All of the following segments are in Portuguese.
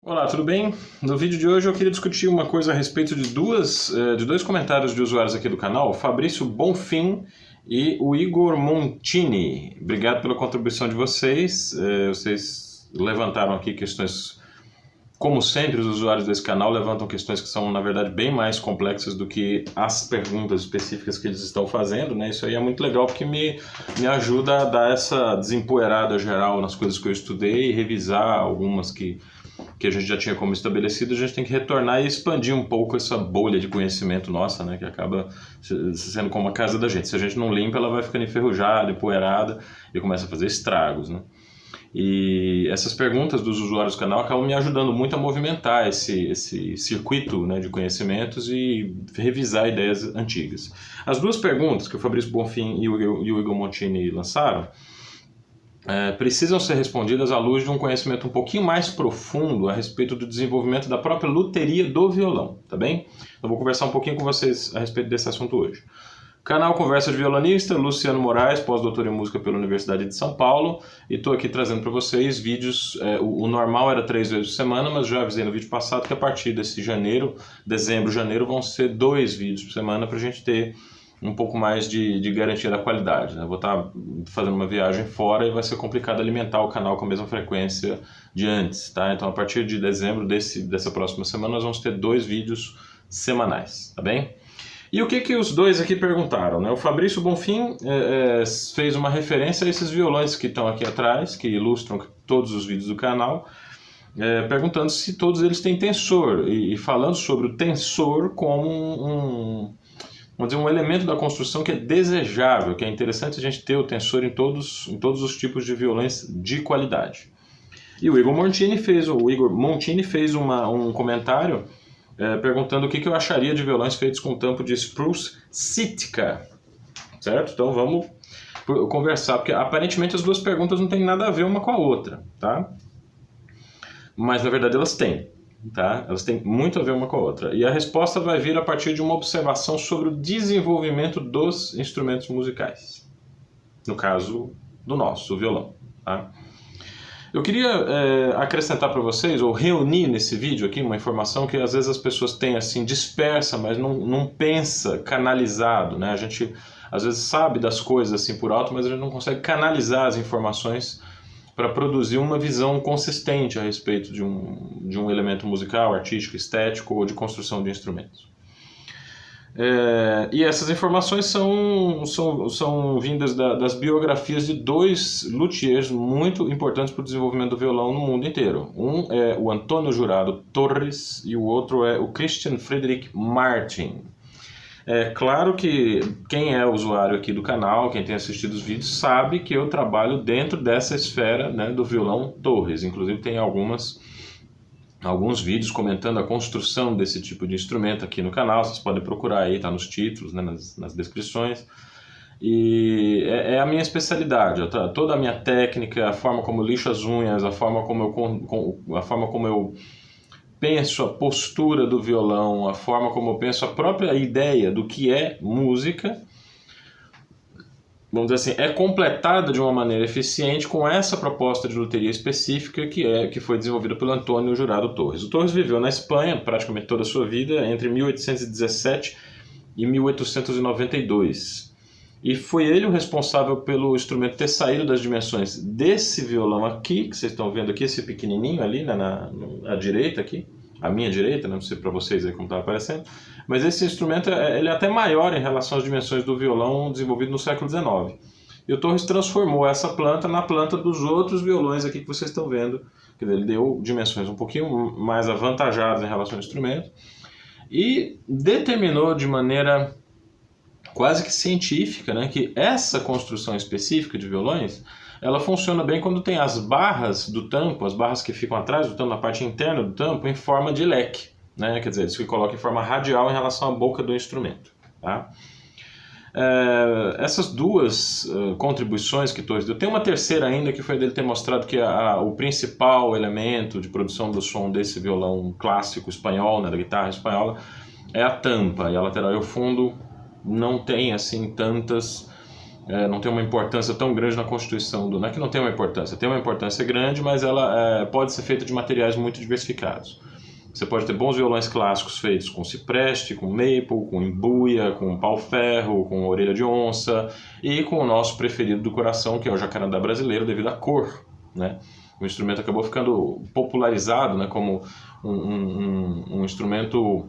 Olá, tudo bem? No vídeo de hoje eu queria discutir uma coisa a respeito de dois comentários de usuários aqui do canal, o Fabrício Bonfim e o Igor Montini. Obrigado pela contribuição de vocês. Vocês levantaram aqui questões, como sempre, os usuários desse canal levantam questões que são, na verdade, bem mais complexas do que as perguntas específicas que eles estão fazendo, né? Isso aí é muito legal porque me ajuda a dar essa desempoeirada geral nas coisas que eu estudei e revisar algumas que a gente já tinha como estabelecido. A gente tem que retornar e expandir um pouco essa bolha de conhecimento nossa, né, que acaba sendo como a casa da gente. Se a gente não limpa, ela vai ficando enferrujada, empoeirada e começa a fazer estragos, né? E essas perguntas dos usuários do canal acabam me ajudando muito a movimentar esse circuito, né, de conhecimentos e revisar ideias antigas. As duas perguntas que o Fabrício Bonfim e o Igor Montini lançaram precisam ser respondidas à luz de um conhecimento um pouquinho mais profundo a respeito do desenvolvimento da própria luteria do violão, tá bem? Eu vou conversar um pouquinho com vocês a respeito desse assunto hoje. Canal Conversa de Violonista, Luciano Moraes, pós-doutor em música pela Universidade de São Paulo, e estou aqui trazendo para vocês vídeos. O normal era 3 vezes por semana, mas já avisei no vídeo passado que a partir desse dezembro, janeiro, vão ser 2 vídeos por semana para a gente ter um pouco mais de garantia da qualidade, né? Vou estar fazendo uma viagem fora e vai ser complicado alimentar o canal com a mesma frequência de antes, tá? Então, a partir de dezembro dessa próxima semana, nós vamos ter 2 vídeos semanais, tá bem? E o que os dois aqui perguntaram, né? O Fabrício Bonfim fez uma referência a esses violões que estão aqui atrás, que ilustram todos os vídeos do canal, perguntando se todos eles têm tensor, e falando sobre o tensor como vamos dizer, um elemento da construção que é desejável, que é interessante a gente ter o tensor em todos os tipos de violões de qualidade. E o Igor Montini fez um comentário perguntando o que eu acharia de violões feitos com tampo de Spruce Sitka, certo? Então vamos conversar, porque aparentemente as duas perguntas não têm nada a ver uma com a outra, tá? Mas na verdade elas têm. Tá? Elas têm muito a ver uma com a outra. E a resposta vai vir a partir de uma observação sobre o desenvolvimento dos instrumentos musicais. No caso do nosso, o violão. Tá? Eu queria acrescentar para vocês, ou reunir nesse vídeo aqui, uma informação que às vezes as pessoas têm assim dispersa, mas não pensa canalizado, né? A gente às vezes sabe das coisas assim por alto, mas a gente não consegue canalizar as informações para produzir uma visão consistente a respeito de um elemento musical, artístico, estético ou de construção de instrumentos. E essas informações são vindas das biografias de 2 luthiers muito importantes para o desenvolvimento do violão no mundo inteiro. Um é o Antônio Jurado Torres e o outro é o Christian Friedrich Martin. É claro que quem é usuário aqui do canal, quem tem assistido os vídeos, sabe que eu trabalho dentro dessa esfera, né, do violão Torres. Inclusive tem alguns vídeos comentando a construção desse tipo de instrumento aqui no canal. Vocês podem procurar aí, tá nos títulos, né, nas descrições. E é a minha especialidade. Toda a minha técnica, a forma como eu lixo as unhas, a forma como eu penso a postura do violão, a forma como eu penso a própria ideia do que é música, vamos dizer assim, é completada de uma maneira eficiente com essa proposta de luteria específica que foi desenvolvida pelo Antônio Jurado Torres. O Torres viveu na Espanha praticamente toda a sua vida, entre 1817 e 1892. E foi ele o responsável pelo instrumento ter saído das dimensões desse violão aqui, que vocês estão vendo aqui, esse pequenininho ali, à direita aqui, à minha direita, não sei para vocês aí como está aparecendo, mas esse instrumento ele é até maior em relação às dimensões do violão desenvolvido no século XIX. E o Torres transformou essa planta na planta dos outros violões aqui que vocês estão vendo, quer dizer, ele deu dimensões um pouquinho mais avantajadas em relação ao instrumento e determinou de maneira quase que científica, né, que essa construção específica de violões, ela funciona bem quando tem as barras do tampo, as barras que ficam atrás do tampo, na parte interna do tampo, em forma de leque, né, quer dizer, eles colocam em forma radial em relação à boca do instrumento. Tá? Essas duas contribuições que Torres deu, tem uma terceira ainda que foi dele ter mostrado que o principal elemento de produção do som desse violão clássico espanhol, né, da guitarra espanhola, é a tampa, e a lateral e o fundo não tem assim tantas não tem uma importância tão grande na constituição não é que não tem uma importância grande, mas ela pode ser feita de materiais muito diversificados. Você pode ter bons violões clássicos feitos com cipreste, com maple, com embuia, com pau-ferro, com orelha de onça e com o nosso preferido do coração, que é o jacarandá brasileiro, devido à cor, né? O instrumento acabou ficando popularizado, né, como um instrumento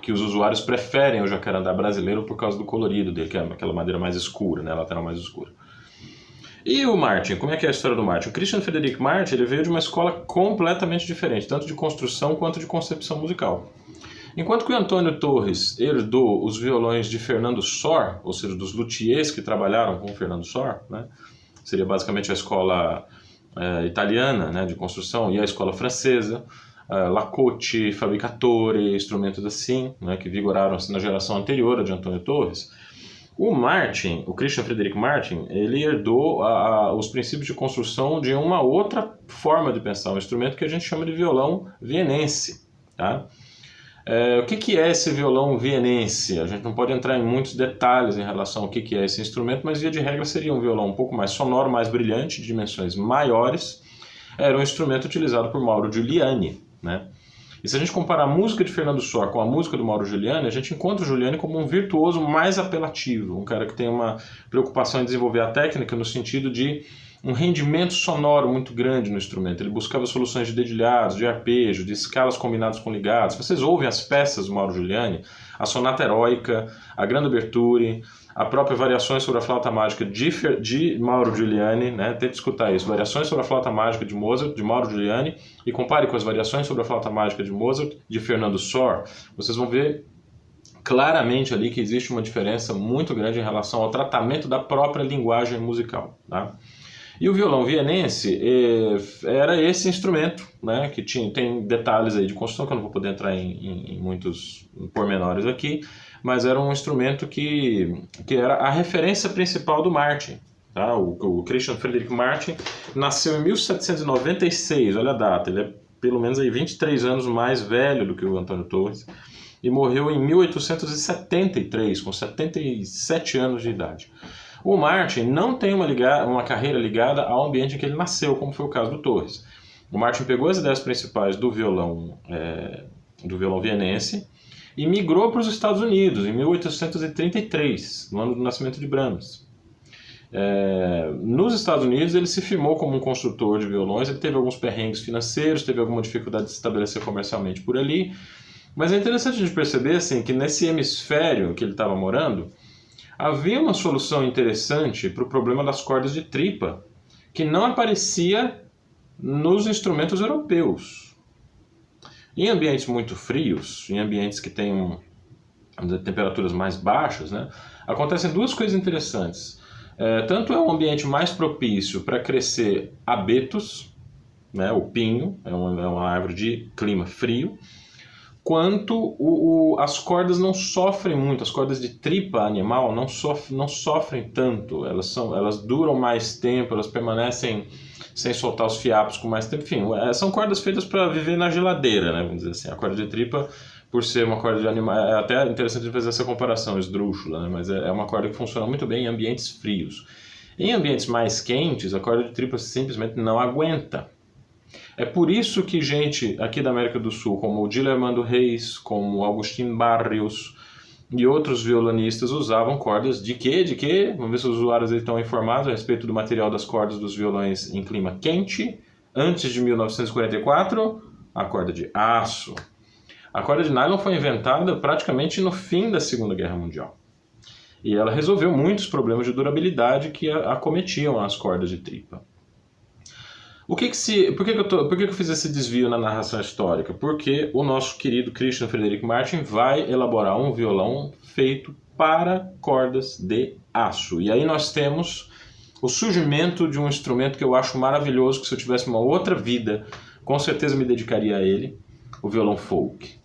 que os usuários preferem o jacarandá brasileiro por causa do colorido dele, que é aquela madeira mais escura, né, lateral mais escura. E o Martin, como é que é a história do Martin? O Christian Frederick Martin, ele veio de uma escola completamente diferente, tanto de construção quanto de concepção musical. Enquanto que o Antônio Torres herdou os violões de Fernando Sor, ou seja, dos luthiers que trabalharam com o Fernando Sor, né? Seria basicamente a escola italiana, né, de construção, e a escola francesa, Lacote, Fabricatore, instrumentos assim, né, que vigoraram na geração anterior de Antônio Torres. O Martin, o Christian Frederick Martin, ele herdou os princípios de construção de uma outra forma de pensar, um instrumento que a gente chama de violão vienense. Tá? O que é esse violão vienense? A gente não pode entrar em muitos detalhes em relação ao que é esse instrumento, mas via de regra seria um violão um pouco mais sonoro, mais brilhante, de dimensões maiores. Era um instrumento utilizado por Mauro Giuliani, né? E se a gente comparar a música de Fernando Sor com a música do Mauro Giuliani, a gente encontra o Giuliani como um virtuoso mais apelativo, um cara que tem uma preocupação em desenvolver a técnica no sentido de um rendimento sonoro muito grande no instrumento. Ele buscava soluções de dedilhados, de arpejo, de escalas combinadas com ligados. Vocês ouvem as peças do Mauro Giuliani, a Sonata Heroica, a Grande Aberture, a própria Variações sobre a Flauta Mágica de Mauro Giuliani, né? Tente escutar isso, Variações sobre a Flauta Mágica de Mozart, de Mauro Giuliani, e compare com as Variações sobre a Flauta Mágica de Mozart, de Fernando Sor. Vocês vão ver claramente ali que existe uma diferença muito grande em relação ao tratamento da própria linguagem musical, tá? E o violão vienense era esse instrumento, né, que tem detalhes aí de construção, que eu não vou poder entrar em muitos pormenores aqui, mas era um instrumento que era a referência principal do Martin. Tá? O Christian Frederick Martin nasceu em 1796, olha a data, ele é pelo menos aí 23 anos mais velho do que o Antônio Torres, e morreu em 1873, com 77 anos de idade. O Martin não tem uma carreira ligada ao ambiente em que ele nasceu, como foi o caso do Torres. O Martin pegou as ideias principais do violão vienense e migrou para os Estados Unidos em 1833, no ano do nascimento de Brahms. Nos Estados Unidos ele se firmou como um construtor de violões, ele teve alguns perrengues financeiros, teve alguma dificuldade de se estabelecer comercialmente por ali, mas é interessante a gente perceber assim, que nesse hemisfério que ele estava morando, havia uma solução interessante para o problema das cordas de tripa, que não aparecia nos instrumentos europeus. Em ambientes muito frios, em ambientes que têm temperaturas mais baixas, né, acontecem duas coisas interessantes. Tanto é um ambiente mais propício para crescer abetos, né, o pinho, é uma árvore de clima frio, quanto as cordas não sofrem muito, as cordas de tripa animal não sofrem tanto, elas duram mais tempo, elas permanecem sem soltar os fiapos com mais tempo, enfim, são cordas feitas para viver na geladeira, né, vamos dizer assim. A corda de tripa, por ser uma corda de animal, é até interessante fazer essa comparação esdrúxula, né, mas é uma corda que funciona muito bem em ambientes frios. Em ambientes mais quentes, a corda de tripa simplesmente não aguenta. É por isso que gente aqui da América do Sul, como o Dilermando Reis, como o Agustín Barrios e outros violonistas usavam cordas de quê? De quê? Vamos ver se os usuários estão informados a respeito do material das cordas dos violões em clima quente. Antes de 1944, a corda de aço. A corda de nylon foi inventada praticamente no fim da Segunda Guerra Mundial. E ela resolveu muitos problemas de durabilidade que acometiam as cordas de tripa. Por que eu fiz esse desvio na narração histórica? Porque o nosso querido Christian Frederick Martin vai elaborar um violão feito para cordas de aço. E aí nós temos o surgimento de um instrumento que eu acho maravilhoso, que se eu tivesse uma outra vida, com certeza me dedicaria a ele, o violão folk.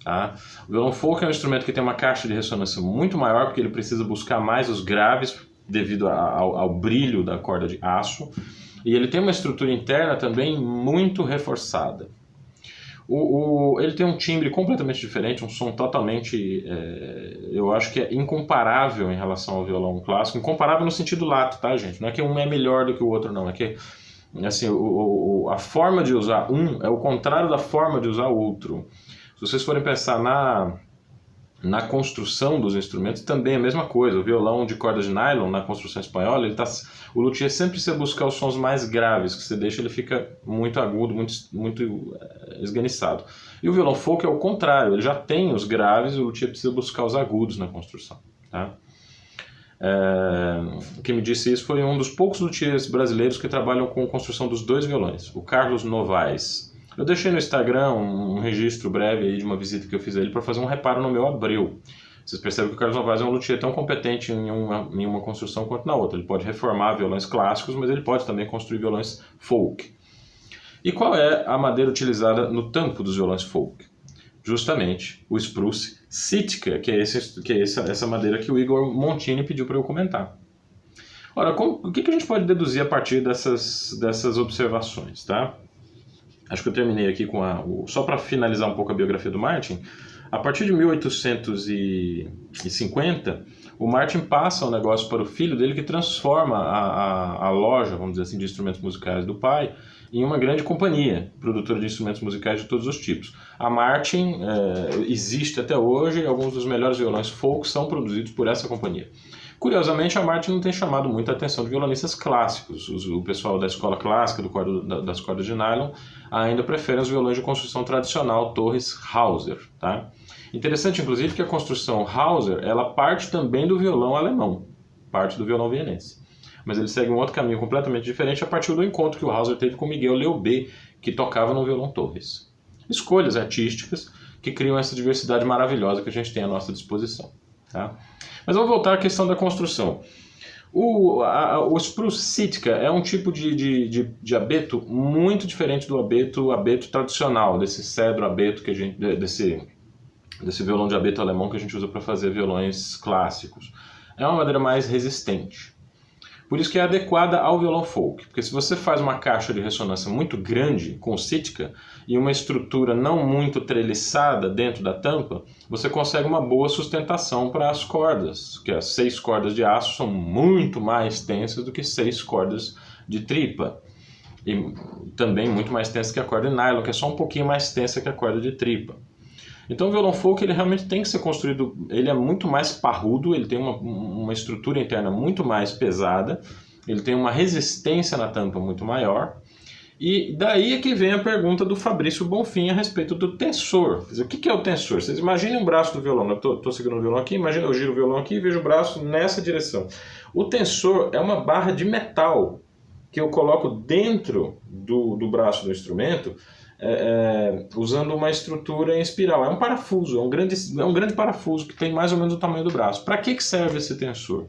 Tá? O violão folk é um instrumento que tem uma caixa de ressonância muito maior, porque ele precisa buscar mais os graves devido ao brilho da corda de aço. E ele tem uma estrutura interna também muito reforçada. Ele tem um timbre completamente diferente, um som totalmente, eu acho que é incomparável em relação ao violão clássico. Incomparável no sentido lato, tá, gente? Não é que um é melhor do que o outro, não. É que assim, a forma de usar um é o contrário da forma de usar o outro. Se vocês forem pensar na construção dos instrumentos, também é a mesma coisa. O violão de corda de nylon, na construção espanhola, o luthier sempre precisa buscar os sons mais graves, que você deixa ele fica muito agudo, muito esganiçado. E o violão folk é o contrário, ele já tem os graves e o luthier precisa buscar os agudos na construção. Tá? Quem me disse isso foi um dos poucos luthiers brasileiros que trabalham com a construção dos dois violões, o Carlos Novaes. Eu deixei no Instagram um registro breve aí de uma visita que eu fiz a ele para fazer um reparo no meu Abreu. Vocês percebem que o Carlos Novaes é um luthier tão competente em uma construção quanto na outra. Ele pode reformar violões clássicos, mas ele pode também construir violões folk. E qual é a madeira utilizada no tampo dos violões folk? Justamente o Spruce Sitka, que é essa madeira que o Igor Montini pediu para eu comentar. Ora, o que a gente pode deduzir a partir dessas observações, tá? Acho que eu terminei aqui só para finalizar um pouco a biografia do Martin. A partir de 1850, o Martin passa o negócio para o filho dele, que transforma a loja, vamos dizer assim, de instrumentos musicais do pai em uma grande companhia, produtora de instrumentos musicais de todos os tipos. A Martin existe até hoje e alguns dos melhores violões folk são produzidos por essa companhia. Curiosamente, a Martin não tem chamado muita atenção de violonistas clássicos. O pessoal da escola clássica, das cordas de nylon, ainda preferem os violões de construção tradicional Torres Hauser. Tá? Interessante, inclusive, que a construção Hauser ela parte também do violão alemão, parte do violão vienense. Mas ele segue um outro caminho completamente diferente a partir do encontro que o Hauser teve com Miguel Leobé, que tocava no violão Torres. Escolhas artísticas que criam essa diversidade maravilhosa que a gente tem à nossa disposição. Tá? Mas vamos voltar à questão da construção. O Spruce Sitka é um tipo de abeto muito diferente do abeto tradicional, desse cedro abeto desse violão de abeto alemão que a gente usa para fazer violões clássicos. É uma madeira mais resistente. Por isso que é adequada ao violão folk, porque se você faz uma caixa de ressonância muito grande, com Sitka, e uma estrutura não muito treliçada dentro da tampa, você consegue uma boa sustentação para as cordas, que as 6 cordas de aço são muito mais tensas do que 6 cordas de tripa. E também muito mais tensa que a corda de nylon, que é só um pouquinho mais tensa que a corda de tripa. Então o violão folk ele realmente tem que ser construído, ele é muito mais parrudo, ele tem uma estrutura interna muito mais pesada, ele tem uma resistência na tampa muito maior, e daí é que vem a pergunta do Fabrício Bonfim a respeito do tensor. Quer dizer, o que é o tensor? Vocês imaginem um braço do violão, eu estou segurando o violão aqui, imagina eu giro o violão aqui e vejo o braço nessa direção. O tensor é uma barra de metal que eu coloco dentro do braço do instrumento, usando uma estrutura em espiral. É um parafuso, é um grande parafuso que tem mais ou menos o tamanho do braço. Para que serve esse tensor?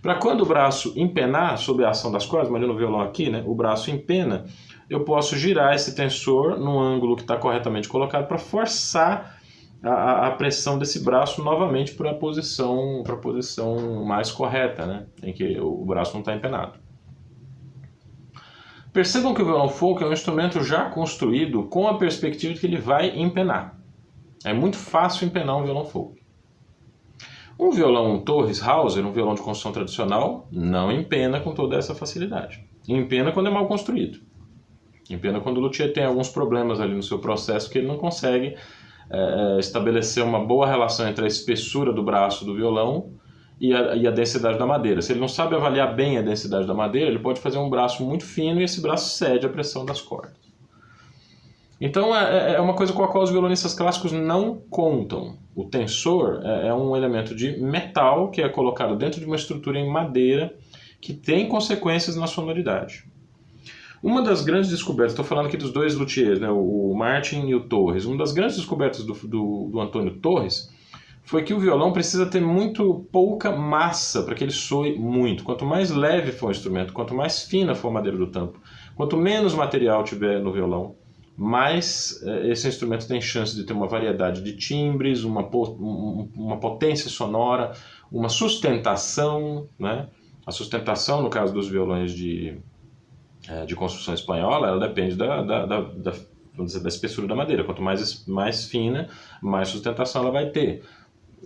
Para quando o braço empenar sob a ação das cordas, imagina o violão aqui, né? O braço empena, eu posso girar esse tensor no ângulo que está corretamente colocado para forçar a pressão desse braço novamente para a posição mais correta, né? Em que o braço não está empenado. Percebam que o violão folk é um instrumento já construído com a perspectiva de que ele vai empenar. É muito fácil empenar um violão folk. Um violão Torres Hauser, um violão de construção tradicional, não empena com toda essa facilidade. Empena quando é mal construído. Empena quando o luthier tem alguns problemas ali no seu processo que ele não consegue estabelecer uma boa relação entre a espessura do braço do violão e a densidade da madeira. Se ele não sabe avaliar bem a densidade da madeira, ele pode fazer um braço muito fino e esse braço cede à pressão das cordas. Então é uma coisa com a qual os violonistas clássicos não contam. O tensor é um elemento de metal que é colocado dentro de uma estrutura em madeira que tem consequências na sonoridade. Uma das grandes descobertas, estou falando aqui dos dois luthiers, né, o Martin e o Torres, uma das grandes descobertas do Antônio Torres foi que o violão precisa ter muito pouca massa para que ele soe muito. Quanto mais leve for o instrumento, quanto mais fina for a madeira do tampo, quanto menos material tiver no violão, mais esse instrumento tem chance de ter uma variedade de timbres, uma potência sonora, uma sustentação, né? A sustentação, no caso dos violões de construção espanhola, ela depende da vamos dizer, da espessura da madeira. Quanto mais fina, mais sustentação ela vai ter.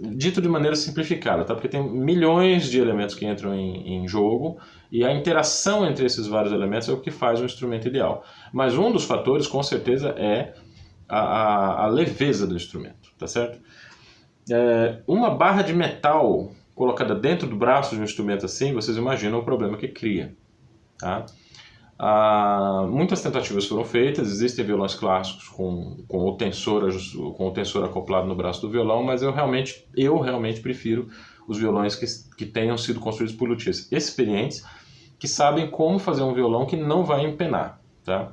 Dito de maneira simplificada, tá? Porque tem milhões de elementos que entram em jogo e a interação entre esses vários elementos é o que faz um instrumento ideal. Mas um dos fatores, com certeza, é a leveza do instrumento, tá certo? Uma barra de metal colocada dentro do braço de um instrumento assim, vocês imaginam o problema que cria, tá? Muitas tentativas foram feitas, existem violões clássicos com o tensor acoplado no braço do violão, mas eu realmente prefiro os violões que tenham sido construídos por luthiers experientes, que sabem como fazer um violão que não vai empenar, tá?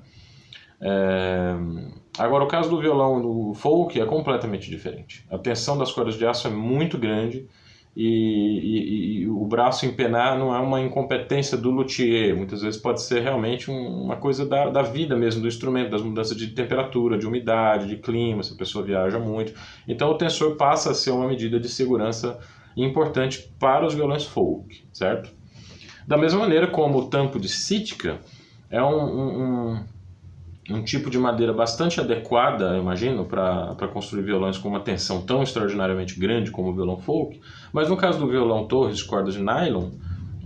Agora, o caso do violão do folk é completamente diferente. A tensão das cordas de aço é muito grande e o braço empenar não é uma incompetência do luthier. Muitas vezes pode ser realmente uma coisa da vida mesmo do instrumento, das mudanças de temperatura, de umidade, de clima, se a pessoa viaja muito. Então o tensor passa a ser uma medida de segurança importante para os violões folk, certo? Da mesma maneira como o tampo de Sitka é um tipo de madeira bastante adequada, eu imagino, para construir violões com uma tensão tão extraordinariamente grande como o violão folk, mas no caso do violão Torres, corda de nylon,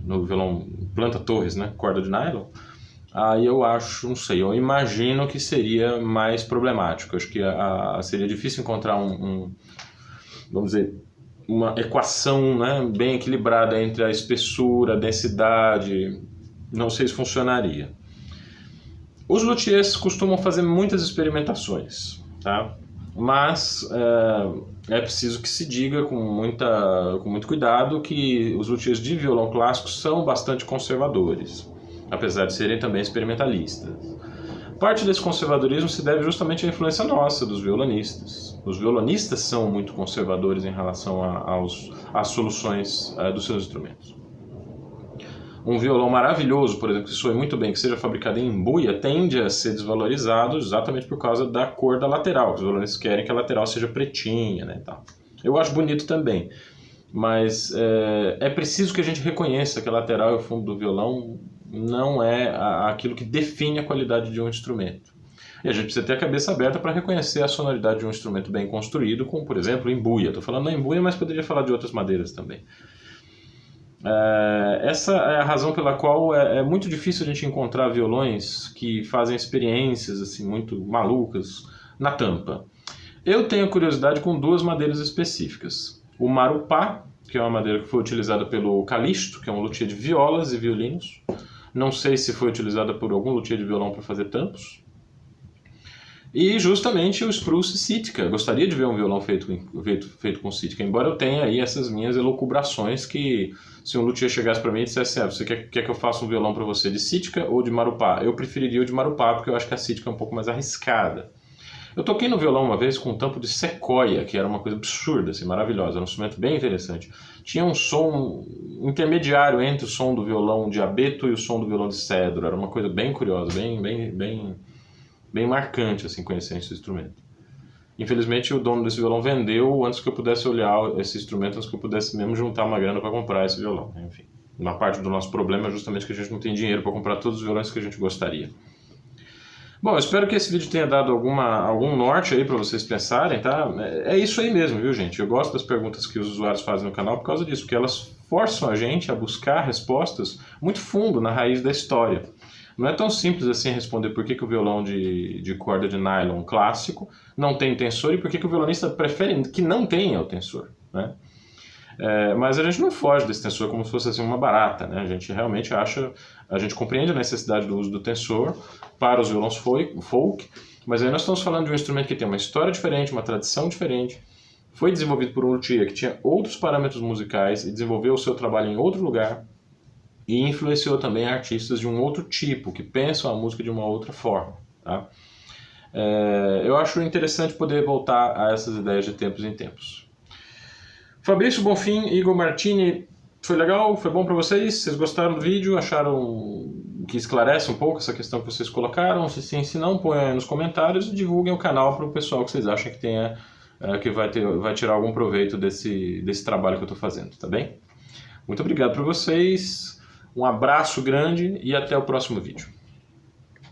no violão planta Torres, né, corda de nylon, aí eu acho, não sei, eu imagino que seria mais problemático. Eu acho que seria difícil encontrar vamos dizer, uma equação, né, bem equilibrada entre a espessura, a densidade, não sei se funcionaria. Os luthiers costumam fazer muitas experimentações, tá? Mas é preciso que se diga com muito cuidado que os luthiers de violão clássico são bastante conservadores, apesar de serem também experimentalistas. Parte desse conservadorismo se deve justamente à influência nossa, dos violonistas. Os violonistas são muito conservadores em relação às soluções dos seus instrumentos. Um violão maravilhoso, por exemplo, que soe muito bem, que seja fabricado em embuia, tende a ser desvalorizado exatamente por causa da cor da lateral. Os violonistas querem que a lateral seja pretinha, né, tal. Eu acho bonito também, mas é preciso que a gente reconheça que a lateral e o fundo do violão não é aquilo que define a qualidade de um instrumento. E a gente precisa ter a cabeça aberta para reconhecer a sonoridade de um instrumento bem construído, como, por exemplo, embuia. Estou falando da embuia, mas poderia falar de outras madeiras também. Essa é a razão pela qual é muito difícil a gente encontrar violões que fazem experiências assim muito malucas na tampa. Eu tenho curiosidade com duas madeiras específicas. O marupá, que é uma madeira que foi utilizada pelo Calixto, que é um luthier de violas e violinos. Não sei se foi utilizada por algum luthier de violão para fazer tampos. E justamente o Spruce Sitka. Gostaria de ver um violão feito com Sitka, embora eu tenha aí essas minhas elucubrações que se um luthier chegasse para mim e dissesse você quer que eu faça um violão para você de Sitka ou de Marupá? Eu preferiria o de Marupá, porque eu acho que a Sitka é um pouco mais arriscada. Eu toquei no violão uma vez com um tampo de sequoia, que era uma coisa absurda, assim, maravilhosa, era um instrumento bem interessante. Tinha um som intermediário entre o som do violão de abeto e o som do violão de cedro, era uma coisa bem curiosa, bem marcante, assim, conhecer esse instrumento. Infelizmente, o dono desse violão vendeu antes que eu pudesse olhar esse instrumento, antes que eu pudesse mesmo juntar uma grana para comprar esse violão. Enfim, uma parte do nosso problema é justamente que a gente não tem dinheiro para comprar todos os violões que a gente gostaria. Bom, eu espero que esse vídeo tenha dado algum norte aí para vocês pensarem, tá? É isso aí mesmo, viu, gente? Eu gosto das perguntas que os usuários fazem no canal por causa disso, porque elas forçam a gente a buscar respostas muito fundo na raiz da história. Não é tão simples assim responder por que o violão de corda de nylon clássico não tem tensor e por que o violonista prefere que não tenha o tensor, né? Mas a gente não foge desse tensor como se fosse assim, uma barata, né? A gente realmente a gente compreende a necessidade do uso do tensor para os violões folk, mas aí nós estamos falando de um instrumento que tem uma história diferente, uma tradição diferente, foi desenvolvido por um luthier que tinha outros parâmetros musicais e desenvolveu o seu trabalho em outro lugar, e influenciou também artistas de um outro tipo, que pensam a música de uma outra forma, tá? Eu acho interessante poder voltar a essas ideias de tempos em tempos. Fabrício Bonfim, Igor Martini, foi legal? Foi bom para vocês? Vocês gostaram do vídeo? Acharam que esclarece um pouco essa questão que vocês colocaram? Se sim, se não, põe aí nos comentários e divulguem o canal para o pessoal que vocês acham que vai tirar algum proveito desse trabalho que eu estou fazendo, tá bem? Muito obrigado para vocês. Um abraço grande e até o próximo vídeo.